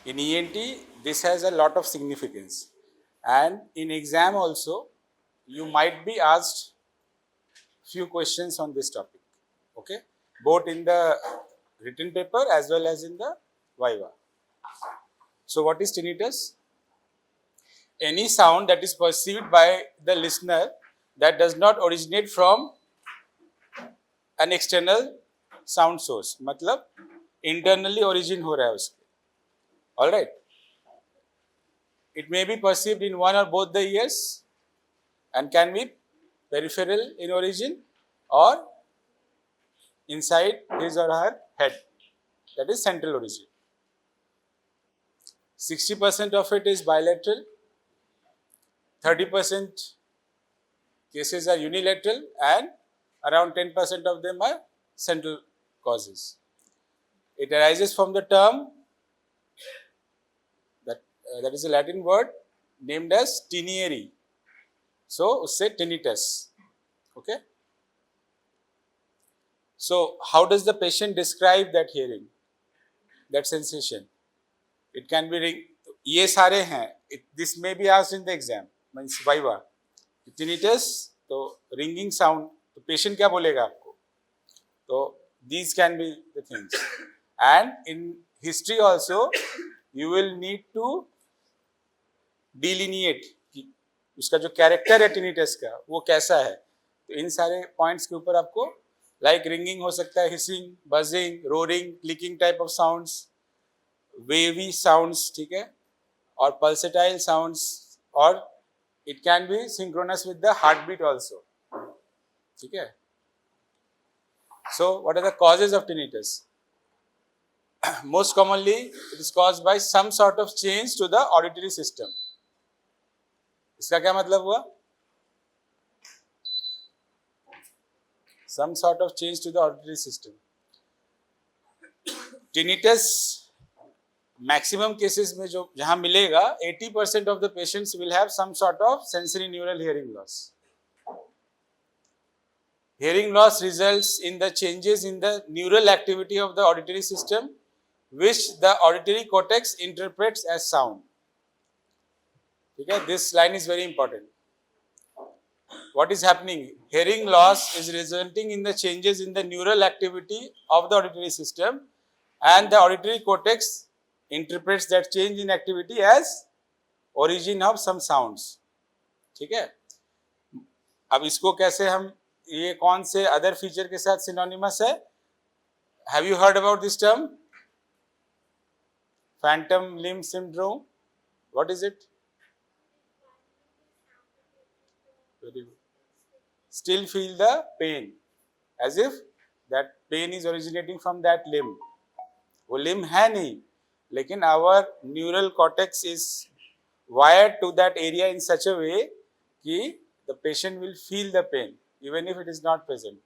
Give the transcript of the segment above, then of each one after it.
In ENT, this has a lot of significance, and in exam also, you might be asked few questions on this topic. Okay, both in the written paper as well as in the viva. So, what is tinnitus? Any sound that is perceived by the listener that does not originate from an external sound source. मतलब internally origin हो रहा है उसके. All right. It may be perceived in one or both the ears and can be peripheral in origin or inside his or her head. That is central origin. 60% of it is bilateral, 30% cases are unilateral, and around 10% of them are central causes. It arises from the term that is a Latin word named as tinniere. So, usse tinnitus. Okay. So, how does the patient describe that hearing, that sensation? It can be ring. ये सारे हैं. This may be asked in the exam. Means viva. Tinnitus, तो ringing sound. तो patient क्या बोलेगा आपको? तो these can be the things. And in history also, you will need to delineate कि उसका जो कैरेक्टर है tinnitus का वो कैसा है. तो इन सारे पॉइंट्स के ऊपर आपको लाइक रिंगिंग हो सकता है, hissing, buzzing, roaring, clicking type of sounds, wavy sounds, ठीक है, और पल्सेटाइल साउंड्स, और it can be synchronous with the heart beat also. ठीक है. So what are the causes of tinnitus? Most commonly it is caused by some sort of change to the auditory system. इसका क्या मतलब हुआ? Some sort of change to the auditory system. Tinnitus maximum cases में जो जहाँ मिलेगा 80% of the patients will have some sort of sensory neural hearing loss. Hearing loss results in the changes in the neural activity of the auditory system, which the auditory cortex interprets as sound. Okay, this line is very important. What is happening? Hearing loss is resulting in the changes in the neural activity of the auditory system, and the auditory cortex interprets that change in activity as origin of some sounds. ठीक है. अब इसको कैसे हम, ये कौन से other feature के साथ सिनोनिमस है? Have you heard about this term? Phantom limb syndrome. What is it? Very good. Still feel the pain, as if that pain is originating from that limb. वो limb है नहीं, लेकिन our neural cortex is wired to that area in such a way कि the patient will feel the pain even if it is not present.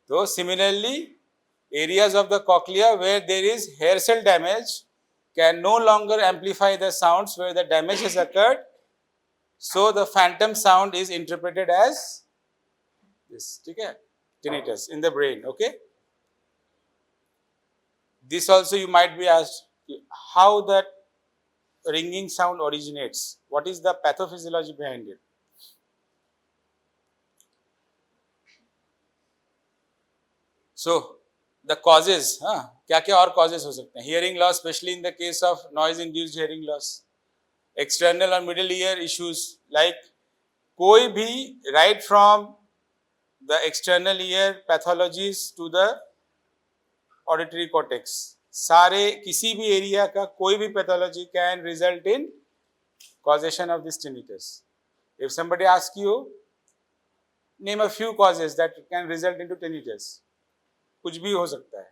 So similarly, areas of the cochlea where there is hair cell damage can no longer amplify the sounds where the damage has occurred. So the phantom sound is interpreted as this, ठीक है, tinnitus in the brain. Okay. This also you might be asked how that ringing sound originates. What is the pathophysiology behind it? So the causes, क्या क्या और causes हो सकते हैं? Hearing loss, especially in the case of noise-induced hearing loss. External or middle ear issues like कोई भी right from the external ear pathologies to the auditory cortex, सारे किसी भी एरिया का कोई भी pathology can result in causation of this tinnitus. If somebody asks you, name a few causes that can result into tinnitus, कुछ भी हो सकता है.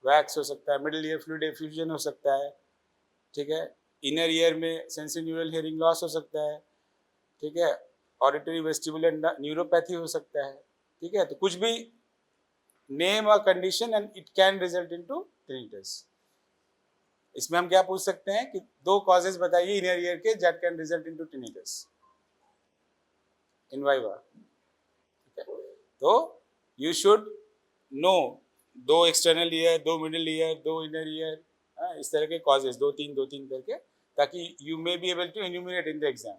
वैक्स हो सकता है, मिडिल ईयर फ्लूइड एफ्यूजन हो सकता है, ठीक है, इनर ईयर में सेंसरी न्यूरल हियरिंग लॉस हो सकता है, ठीक है, ऑडिटरी वेस्टिबुलर न्यूरोपैथी हो सकता है, ठीक है. तो कुछ भी name a condition and it can result into tinnitus. इसमें हम क्या पूछ सकते हैं कि दो कॉजेज बताइए इनर ईयर के that can result into tinnitus in viva. तो यू शुड नो दो एक्सटर्नल ईयर, दो मिडिल ईयर, दो इनर ईयर, इस तरह के कॉजेज दो तीन करके, ताकि you may be able to enumerate in the exam.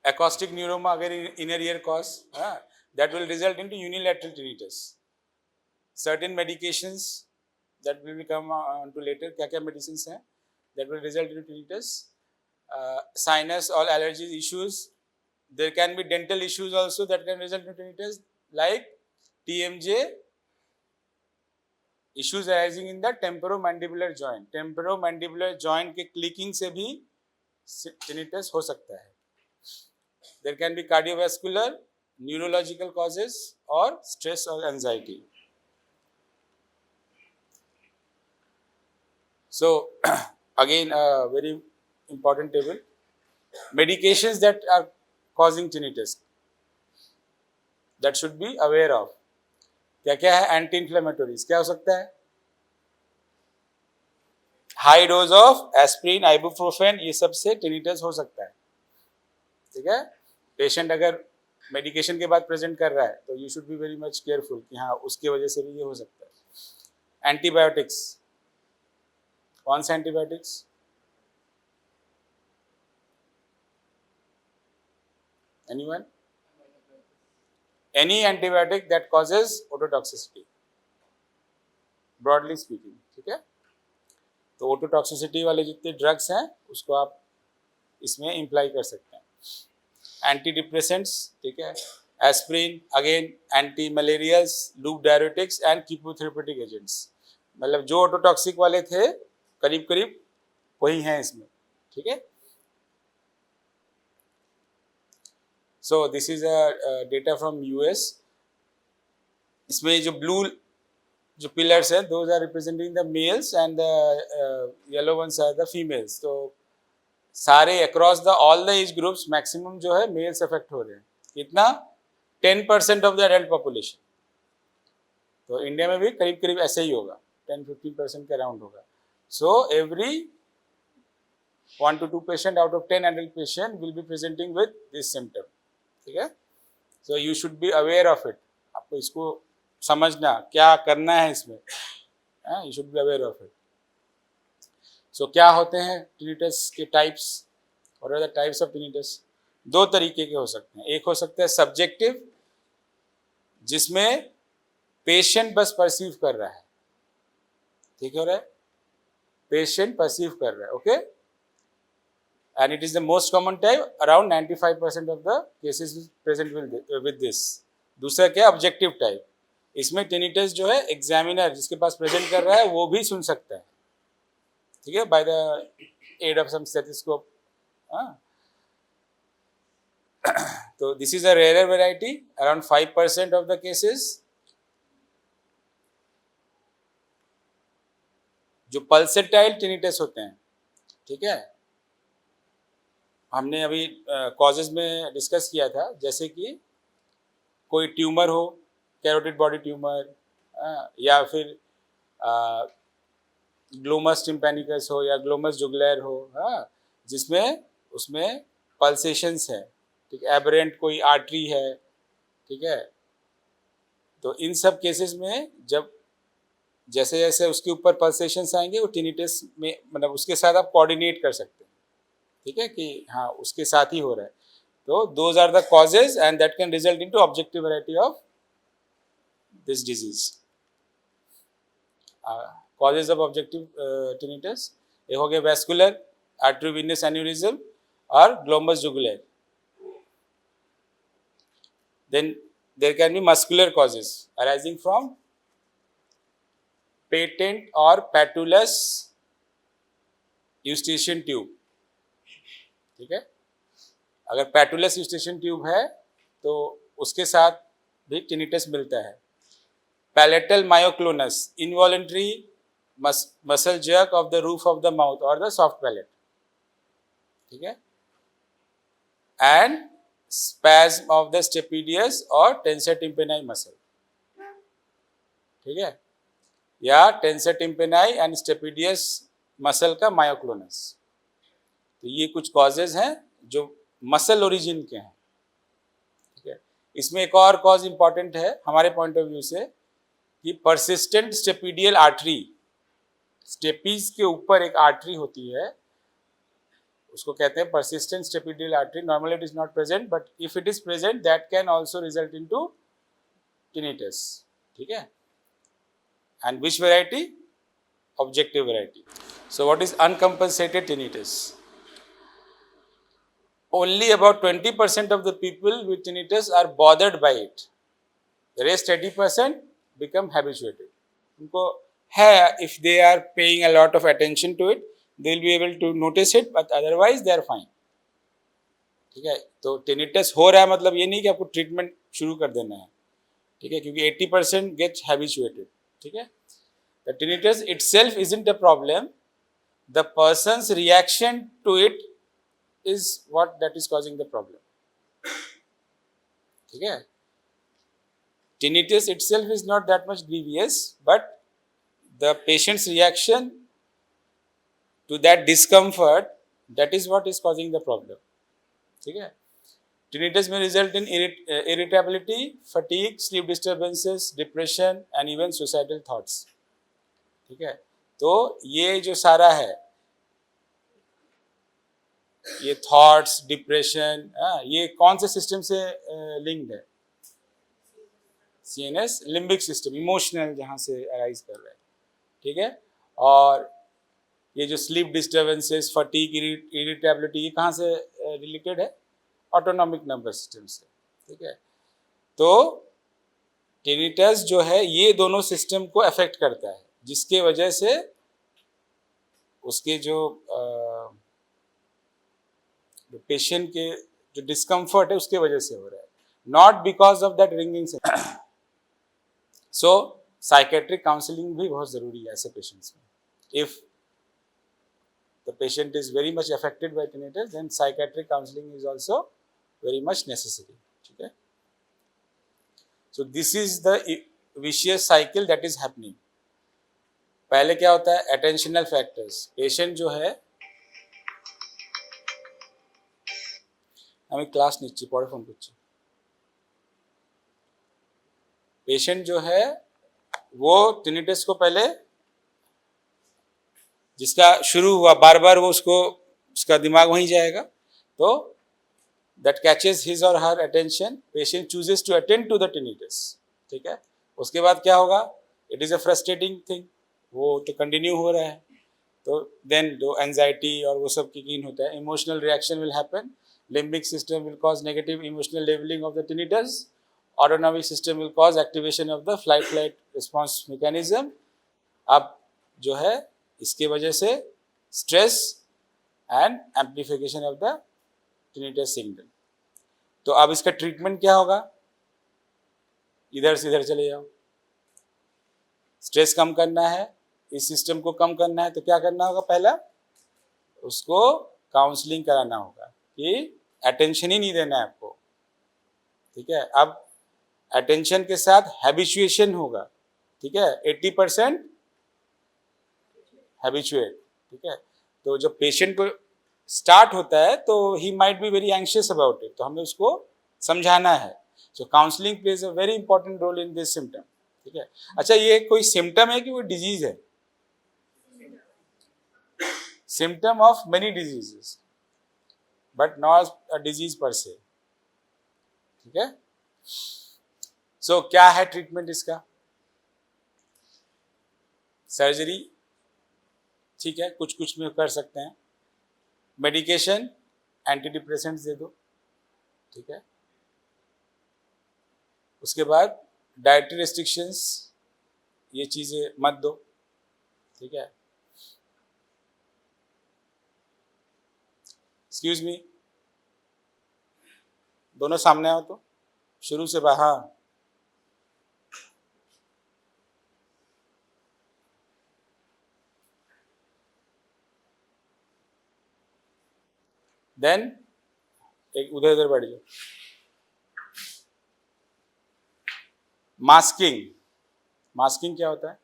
Acoustic neuroma अगर inner ear cause, that will result into unilateral tinnitus. Certain medications that will come on to later, क्या medicines हैं that will result into tinnitus. Sinus or allergy issues. There can be dental issues also that can result in tinnitus, like TMJ, issues arising in the temporomandibular joint. Temporomandibular joint के clicking से भी tinnitus हो सकता है. There can be cardiovascular, neurological causes or stress or anxiety. So again a very important table. Medications that are causing tinnitus that should be aware of. क्या क्या है? Anti इन्फ्लेमेटोरीज. क्या हो सकता है? High dose of aspirin, ibuprofen, ये सब से टिनिटस हो सकता है. ठीक है. पेशेंट अगर मेडिकेशन के बाद प्रेजेंट कर रहा है तो you should be very much careful कि हाँ उसकी वजह से भी ये हो सकता है. एंटीबायोटिक्स. कौन से antibiotics? Anyone? Any antibiotic that causes ototoxicity, broadly speaking. ठीक है. तो ओटोटॉक्सिसिटी वाले जितने ड्रग्स हैं उसको आप इसमें इम्प्लाई कर सकते हैं. एंटी डिप्रेसेंट्स, ठीक है, aspirin, again antimalarials, loop diuretics and chemotherapeutic agents. मतलब जो ओटोटॉक्सिक वाले थे करीब करीब वही हैं इसमें. ठीक है. So this is a data from US. इसमें जो ब्लू जो पिलर्स हैं, those are representing the males and the yellow ones are the females. तो सारे across the all the age groups maximum जो है males affect हो रहे हैं. कितना? 10% of the adult population. तो इंडिया में भी करीब करीब ऐसे ही होगा, 10-15% के अराउंड होगा. So every 1 to 2 patient out of 10 adult patient will be presenting with this symptom. ठीक है. So you should be aware of it. आपको इसको समझना क्या करना है इसमें. You should be aware of it. So क्या होते हैं टिनिटस के टाइप्स? और are the types of tinnitus? दो तरीके के हो सकते हैं. एक हो सकता है सब्जेक्टिव, जिसमें पेशेंट बस परसीव कर रहा है. ठीक हो रहा है. पेशेंट परसीव कर रहा है. Okay. And it is the most common type. Around 95% of the cases is present with this. दूसरा क्या? Objective type. इसमें टिनिटस जो है एग्जामिनर जिसके पास प्रेजेंट कर रहा है वो भी सुन सकता है. ठीक है. By the aid of some stethoscope. तो this is a rare variety. Around 5% of the cases. जो पल्सेटाइल टिनिटस होते हैं, ठीक है, हमने अभी कॉजेज में डिस्कस किया था. जैसे कि कोई ट्यूमर हो, कैरोटिड बॉडी ट्यूमर, या फिर ग्लोमस टिम्पैनिकस हो या ग्लोमस जुगुलर हो, जिसमें उसमें पल्सेशंस है. ठीक है. एबरेंट कोई आर्टरी है. ठीक है. तो इन सब केसेस में जब जैसे जैसे उसके ऊपर पल्सेशंस आएंगे वो टिनिटस में, मतलब उसके साथ आप कोऑर्डिनेट कर सकते हैं. ठीक है, कि हाँ उसके साथ ही हो रहा है. तो those are the causes and that can result into objective variety of this disease. Causes of objective tinnitus ये हो गया वैस्कुलर, आर्टरीवेनस एन्यूरिज्म और glomus jugular. Then there can be muscular causes arising from patent और patulous Eustachian tube. ठीक है. अगर पैटुलस Eustachian tube है तो उसके साथ भी टिनिटस मिलता है. Palatal myoclonus, involuntary muscle jerk of the roof of the mouth और द सॉफ्ट पैलेट. ठीक है. And spasm of the stapedius और टेंसर टिम्पेनाई मसल. ठीक है. या टेंसर टिम्पेनाई एंड स्टेपिडियस मसल का मायोक्लोनस. तो ये कुछ कॉजेज हैं जो मसल ओरिजिन के हैं. ठीक है. इसमें एक और कॉज इंपॉर्टेंट है हमारे पॉइंट ऑफ व्यू से कि परसिस्टेंट स्टेपीडियल आर्टरी, स्टेपीज के ऊपर एक आर्टरी होती है, उसको कहते हैं persistent stapedial artery. Normally it is not present, but if it is present, that can also result into tinnitus. ठीक है? And which variety? Objective variety. So what is uncompensated tinnitus? Only about 20% of the people with tinnitus are bothered by it. The rest 80% become habituated. उनको है, if they are paying a lot of attention to it, they will be able to notice it, but otherwise they are fine. ठीक है? तो tinnitus हो रहा है मतलब ये नहीं कि आपको ट्रीटमेंट शुरू कर देना है, ठीक है, क्योंकि 80% गेट्स हैबिचुएटेड. ठीक है? The tinnitus itself isn't a problem, the person's reaction to it is what that is causing the problem. ठीक है? Tinnitus itself is not that much grievous, but the patient's reaction to that discomfort, that is what is causing the problem. ठीक है? Tinnitus may result in irritability, fatigue, sleep disturbances, depression and even suicidal thoughts. ठीक है? तो ये जो सारा है, ये थॉट्स, डिप्रेशन, ये कौन से सिस्टम से लिंक्ड है? CNS, लिम्बिक सिस्टम, इमोशनल जहाँ से अराइज कर रहा है. ठीक है? और ये जो स्लीप डिस्टर्बेंसेस, फटीग, इरिटेबिलिटी, ये कहाँ से रिलेटेड है? ऑटोनॉमिक नर्वस सिस्टम से. ठीक है? तो टिनिटस जो है ये दोनों सिस्टम को अफेक्ट करता है, जिसके वजह से उसके जो पेशेंट के जो डिस्कम्फर्ट है उसके वजह से हो रहा है, not because of that ringing. So psychiatric counselling भी बहुत जरूरी है ऐसे पेशेंट्स में. If the patient is very much affected by tinnitus, then psychiatric counseling is also very much necessary. ठीक है? So this is the vicious cycle that is happening. पहले क्या होता है? attentional factors. पेशेंट जो है, हमें क्लास नीचे पढ़े फोन कुछ, पेशेंट जो है वो tinnitus को पहले जिसका शुरू हुआ बार बार वो उसका दिमाग वहीं जाएगा, तो that catches his or her attention, patient chooses to attend to the tinnitus. ठीक है? उसके बाद क्या होगा? It is a frustrating thing. वो तो कंटिन्यू हो रहा है, तो then जो एंजाइटी और वो सब किक इन होता है, emotional reaction will happen, limbic system will cause negative emotional levelling of the tinnitus, autonomic system will cause activation of the flight response mechanism. अब जो है इसके वजह से stress and amplification of the tinnitus signal. तो अब इसका treatment क्या होगा? इधर से इधर चले जाओ. स्ट्रेस कम करना है, इस सिस्टम को कम करना है, तो क्या करना होगा? पहला उसको काउंसलिंग कराना होगा कि अटेंशन ही नहीं देना है आपको. ठीक है? अब अटेंशन के साथ हैबिचुएशन होगा. ठीक है? 80% हैबिचुएट. ठीक है? तो जब पेशेंट को स्टार्ट होता है तो he might be very anxious about it, तो हमें उसको समझाना है. So counselling plays a very important role in this symptom. ठीक है? अच्छा, ये कोई सिम्टम है कि कोई डिजीज है? Symptom of many diseases, but not a disease पर से. ठीक है? सो क्या है ट्रीटमेंट इसका? सर्जरी, ठीक है, कुछ कुछ में कर सकते हैं. मेडिकेशन, एंटी डिप्रेसेंट्स दे दो. ठीक है? उसके बाद डाइटरी रेस्ट्रिक्शंस, ये चीज़ें मत दो. ठीक है? एक्सक्यूज मी, दोनों सामने आओ तो शुरू से बाहर. देन एक उधर उधर बैठ जाओ. मास्किंग, मास्किंग क्या होता है?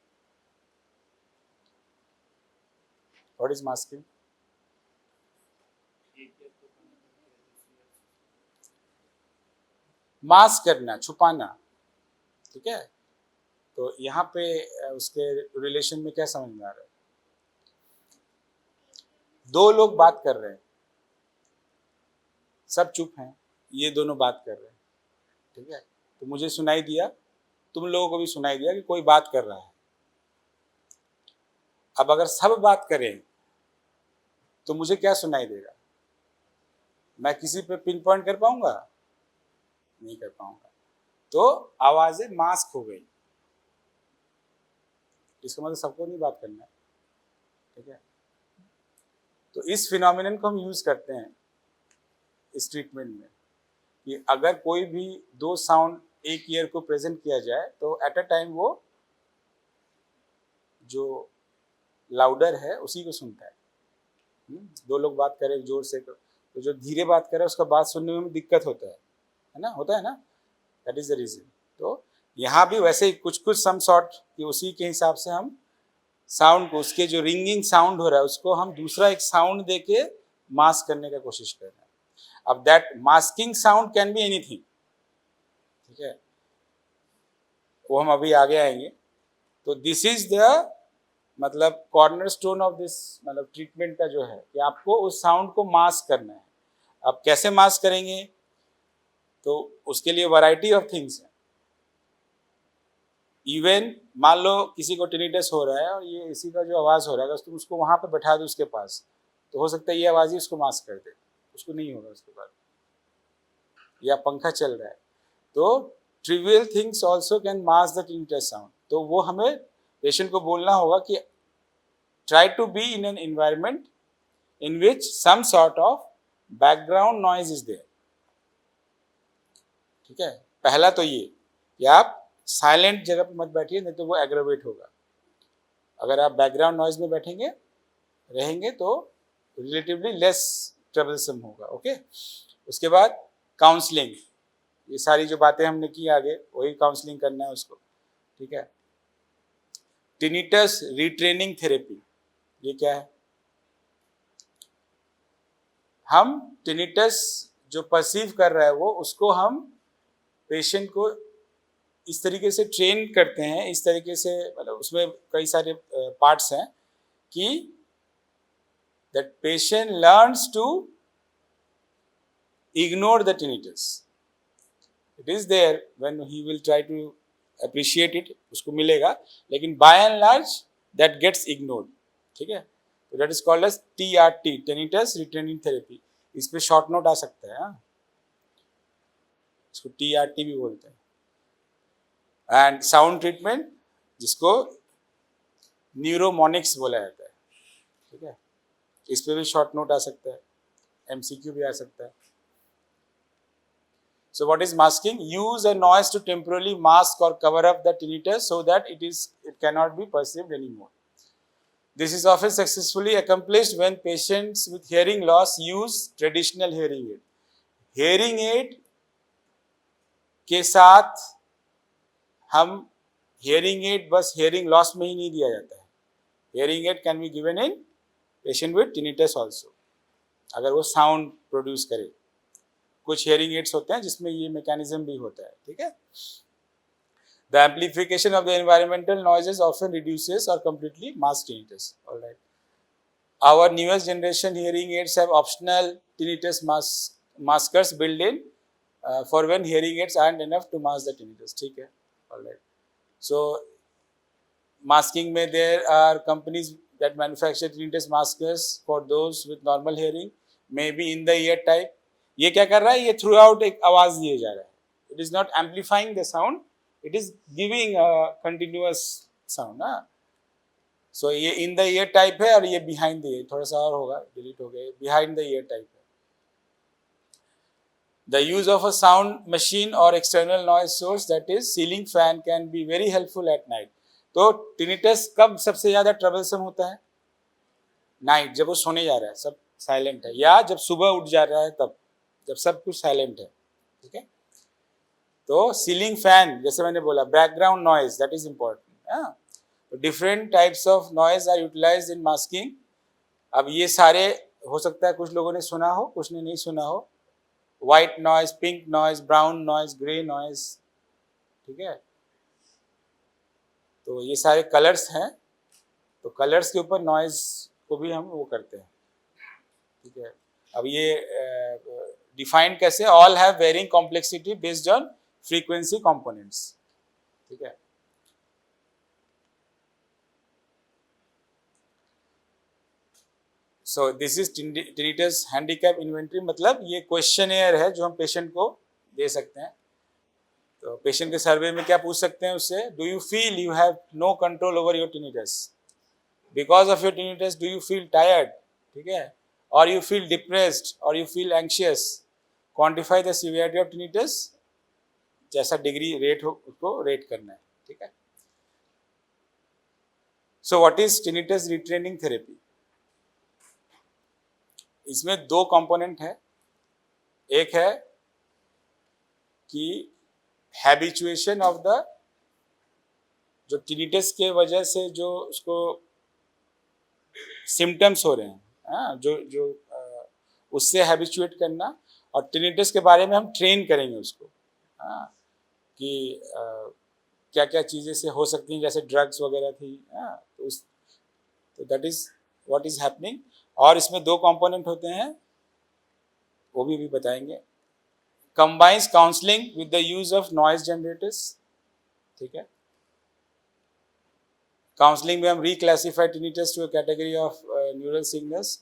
What is masking? मास्क करना, छुपाना. ठीक है? तो यहाँ पे उसके रिलेशन में क्या समझ में आ रहा है? दो लोग बात कर रहे हैं, सब चुप हैं, ये दोनों बात कर रहे हैं, ठीक है। तो मुझे सुनाई दिया, तुम लोगों को भी सुनाई दिया कि कोई बात कर रहा है। अब अगर सब बात करें तो मुझे क्या सुनाई देगा? मैं किसी पे पिन पॉइंट कर पाऊंगा? नहीं कर पाऊंगा। तो आवाजें मास्क हो गई। इसका मतलब सबको नहीं बात करना है, ठीक है। तो इस फिनोमिनन को हम यूज करते हैं इस ट्रीटमेंट में कि अगर कोई भी दो साउंड एक ईयर को प्रेजेंट किया जाए तो एट अ टाइम वो जो लाउडर है उसी को सुनता है। दो लोग बात करें जोर से तो जो धीरे बात करे उसका बात सुनने में दिक्कत होता है ना, होता है ना, दैट इज द रीजन। तो यहाँ भी वैसे ही कुछ कुछ सम सॉर्ट कि उसी के हिसाब से हम साउंड को, उसके जो रिंगिंग साउंड हो रहा है उसको हम दूसरा एक साउंड देके मास्क करने का कोशिश कर रहे हैं। अब that masking sound can be anything, ठीक है, वो हम अभी आगे आएंगे। तो दिस इज द मतलब कॉर्नर स्टोन ऑफ दिस मतलब ट्रीटमेंट का जो है कि आपको उस साउंड को मास्क करना है। अब कैसे मास्क करेंगे? तो उसके लिए वैरायटी ऑफ थिंग्स है। इवन मान लो किसी को टिनिटस हो रहा है और ये इसी का जो आवाज़ हो रहा है, अगर तुम उसको वहाँ पे बैठा दो उसके पास, तो हो सकता है ये आवाज़ ही उसको मास्क कर दे, उसको नहीं होगा उसके बाद। या पंखा चल रहा है तो trivial things also can mask the tinnitus sound. तो वो हमें पेशेंट को बोलना होगा कि try to be in an environment in which some sort of background noise is there, ठीक है। पहला तो ये कि आप साइलेंट जगह पर मत बैठिए, नहीं तो वो एग्रेवेट होगा। अगर आप बैकग्राउंड नॉइज में बैठेंगे रहेंगे तो रिलेटिवली लेस ट्रबलसम होगा, ओके। उसके बाद काउंसलिंग, ये सारी जो बातें हमने की आगे वही काउंसलिंग करना है उसको, ठीक है। टिनिटस रिट्रेनिंग थेरेपी, ये क्या है? हम टिनिटस जो परसीव कर रहा है वो उसको हम पेशेंट को इस तरीके से ट्रेन करते हैं, इस तरीके से मतलब उसमें कई सारे पार्ट्स हैं कि that patient learns to ignore the tinnitus. It is there when he will try to appreciate it, उसको मिलेगा, लेकिन by and large that gets ignored, ठीक है। तो that is called as TRT, tinnitus retraining therapy. इस पे short note आ सकता है, हाँ, इसको TRT भी बोलते हैं। एंड साउंड ट्रीटमेंट जिसको न्यूरोमोनिक्स बोला जाता है, ठीक है। इस पे भी शॉर्ट नोट आ सकता है, MCQ भी आ सकता है। So what is masking? Use a noise to temporarily mask or cover up the tinnitus so that it cannot be perceived anymore. This is often successfully accomplished when patients with hearing loss use traditional hearing aid. Hearing aid के साथ हम hearing aid बस hearing loss में ही नहीं दिया जाता है। Hearing aid can be given in patient with tinnitus also, अगर वो sound produce करे। कुछ hearing aids होते हैं जिसमें ये mechanism भी होता है, ठीक है। The amplification of the environmental noises often reduces or completely masks tinnitus. All right. Our newest generation hearing aids have optional tinnitus maskers built in for when hearing aids aren't enough to mask the tinnitus. ठीक है, all right. So masking में there are companies that manufacture tinnitus maskers for those with normal hearing, maybe in the ear type. ये क्या कर रहा है? ये throughout एक आवाज दिए जा रहा है. It is not amplifying the sound. It is giving a continuous sound, ना। So ये in the ear type है और ये behind the ear, थोड़ा सा और होगा, delete हो गया, behind the ear type है। The use of a sound machine or external noise source, that is ceiling fan, can be very helpful at night. तो tinnitus कब सबसे ज्यादा troublesome होता है? नाइट, जब वो सोने जा रहा है, सब साइलेंट है, या जब सुबह उठ जा रहा है तब, जब सब कुछ साइलेंट है, ठीक है। तो सीलिंग फैन, जैसे मैंने बोला, background noise, that is important. Different types of noise are utilized in masking. अब ये सारे हो सकता है कुछ लोगों ने सुना हो, कुछ ने नहीं सुना हो। White noise, pink noise, brown noise, grey noise, ठीक है। तो ये सारे कलर्स हैं, तो कलर्स के ऊपर नॉइज को भी हम वो करते हैं, ठीक है। अब ये डिफाइन कैसे, all have varying complexity based on frequency components, ठीक है। So this is tinnitus handicap inventory, मतलब ये क्वेश्चनेयर है जो हम पेशेंट को दे सकते हैं। तो पेशेंट के सर्वे में क्या पूछ सकते हैं उससे, do you feel you have no control over your tinnitus, because of your tinnitus do you feel tired, ठीक है, और यू फील डिप्रेस्ड और you feel anxious, quantify the severity of tinnitus, जैसा डिग्री रेट हो उसको rate करना है, ठीक है। So what is tinnitus retraining therapy, इसमें दो कंपोनेंट है, एक है कि हैबिचुएशन ऑफ द, जो टिनिटस के वजह से जो उसको सिम्टम्स हो रहे हैं, जो उससे हैबिचुएट करना, और टिनिटस के बारे में हम ट्रेन करेंगे उसको, कि क्या क्या चीज़ें से हो सकती हैं, जैसे ड्रग्स वगैरह थी, तो that is what is happening. और इसमें दो कंपोनेंट होते हैं, वो भी बताएंगे। Combines counselling with the use of noise generators, ठीक है। काउंसलिंग में हम reclassify tinnitus to a category of neural signals,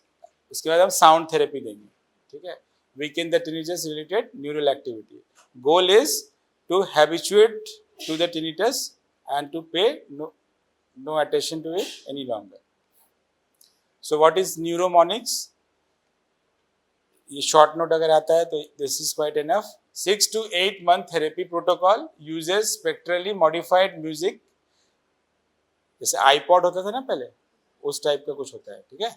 उसके बाद हम साउंड थेरेपी देंगे, ठीक है, weaken the tinnitus related neural activity. Goal is to habituate to the tinnitus and to pay no attention to it any longer. So what is neuromonics? ये short note अगर आता है तो this is quite enough. 6 to 8 month therapy protocol uses spectrally modified music, जैसे iPod होता था ना पहले, उस टाइप का कुछ होता है, ठीक है।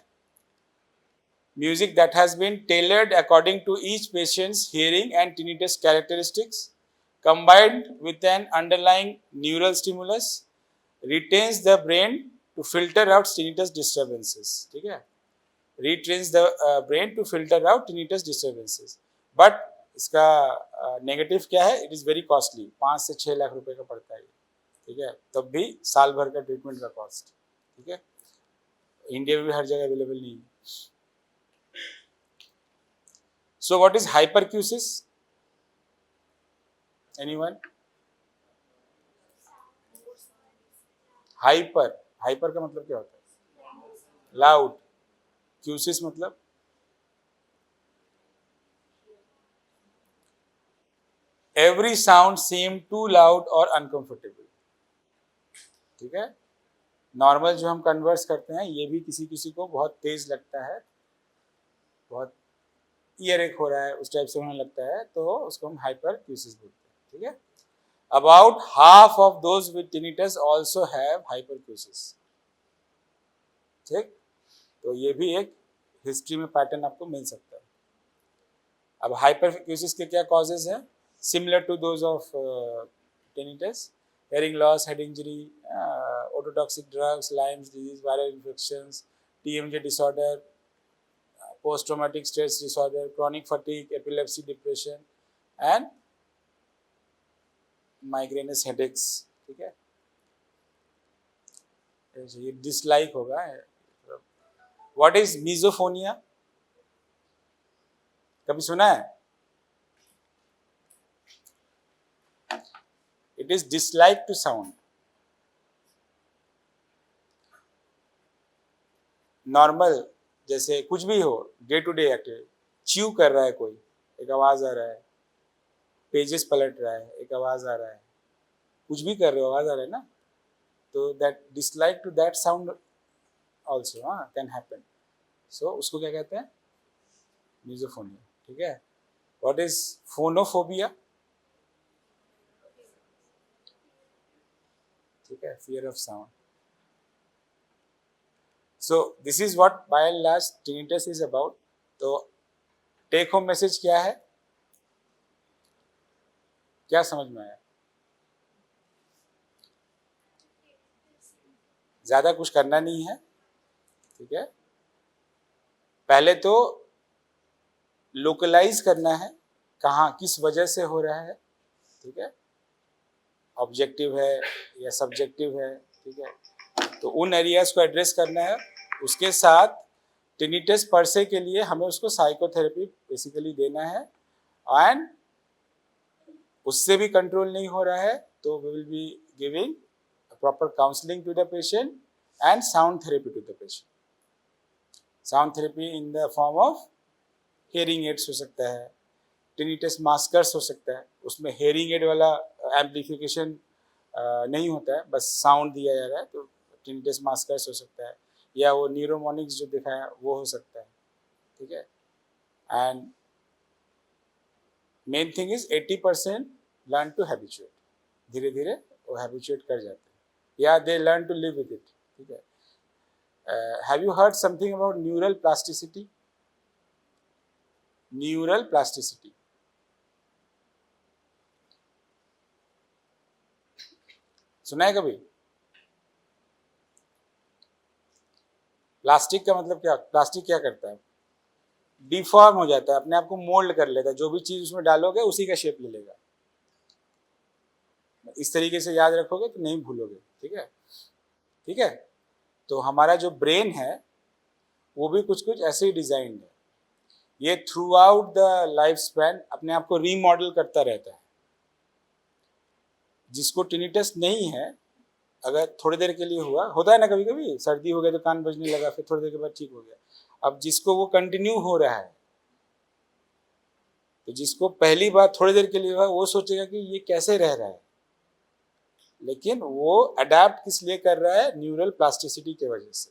Music that has been tailored according to each patient's hearing and tinnitus characteristics, combined with an underlying neural stimulus, retains the brain to filter out tinnitus disturbances, ठीक है, retrains the brain to filter out tinnitus disturbances। but इसका negative क्या है, it is very costly, 5 से 6 लाख रुपए का पड़ता है, ठीक है, तब भी साल भर का ट्रीटमेंट का कॉस्ट, ठीक है। इंडिया में भी हर जगह अवेलेबल नहीं है। So what is hyperacusis, anyone? Hyper का मतलब क्या होता है, लाउड। क्यूसिस मतलब every sound seem too loud और अनकंफर्टेबल, ठीक है। नॉर्मल जो हम कन्वर्स करते हैं, ये भी किसी किसी को बहुत तेज लगता है, बहुत ईयर एक हो रहा है, उस टाइप से होने लगता है, तो उसको हम हाइपरक्यूसिस बोलते हैं, ठीक है। About half of those with tinnitus also have hypercusis, ठीक। तो ये भी एक हिस्ट्री में पैटर्न आपको मिल सकता है। अब हाइपरक्यूसिस के क्या कॉजेज हैं, similar to those of tinnitus, hearing loss, head injury, ototoxic drugs, Lyme's disease, viral infections, TMJ disorder, post traumatic stress disorder, chronic fatigue, epilepsy, depression and migrainous headaches, ठीक है। ये डिसलाइक होगा। व्हाट इज मिजोफोनिया, कभी सुना है? It is dislike to sound. Normal जैसे कुछ भी हो, day to day activity, chew कर रहा है कोई, एक आवाज आ रहा है, पेजेस पलट रहा है, एक आवाज आ रहा है, कुछ भी कर रहे हो आवाज आ रहा है ना, तो that dislike to that sound also can happen. So उसको क्या कहते हैं, मिजोफोनिया, ठीक है। व्हाट इज फोनोफोबिया, ठीक है, fear of sound. So this is what by and large tinnitus is about. तो टेक होम मैसेज क्या है, क्या समझ में आया? ज्यादा कुछ करना नहीं है, ठीक है। पहले तो लोकलाइज करना है, कहाँ किस वजह से हो रहा है, ठीक है, ऑब्जेक्टिव है या सब्जेक्टिव है, ठीक है, तो उन एरियाज को एड्रेस करना है। उसके साथ टिनिटस पर से के लिए हमें उसको साइकोथेरेपी बेसिकली देना है, एंड उससे भी कंट्रोल नहीं हो रहा है तो we will be giving proper counselling to the patient and sound therapy to the patient. Sound therapy in the form of hearing aids हो सकता है, टिनिटस मास्कर्स हो सकता है, उसमें हेयरिंग एड वाला एम्पलीफिकेशन नहीं होता है, बस साउंड दिया जा रहा है, तो टिनिटस मास्कर्स हो सकता है, या वो न्यूरोमोनिक्स जो दिखाया वो हो सकता है, ठीक है। And main thing is 80% learn to habituate, धीरे धीरे वो हैबिचुएट कर जाते हैं, या they learn to live with it, ठीक है। Have you heard something about neural plasticity? Neural plasticity सुना है कभी? प्लास्टिक का मतलब क्या? प्लास्टिक क्या करता है? डिफॉर्म हो जाता है, अपने आप को मोल्ड कर लेता है, जो भी चीज उसमें डालोगे उसी का शेप ले लेगा। इस तरीके से याद रखोगे तो नहीं भूलोगे, ठीक है, ठीक है। तो हमारा जो ब्रेन है वो भी कुछ कुछ ऐसे ही डिजाइन है, ये through out the life span अपने आप को रीमॉडल करता रहता है। जिसको टिनिटस नहीं है, अगर थोड़ी देर के लिए हुआ, होता है ना कभी कभी, सर्दी हो गया तो कान बजने लगा, फिर थोड़ी देर के बाद ठीक हो गया। अब जिसको वो कंटिन्यू हो रहा है, तो जिसको पहली बार थोड़ी देर के लिए हुआ वो सोचेगा कि ये कैसे रह रहा है, लेकिन वो अडेप्ट किस लिए कर रहा है? न्यूरल प्लास्टिसिटी की वजह से।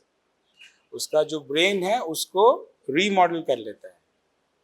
उसका जो ब्रेन है उसको रीमॉडल कर लेता है।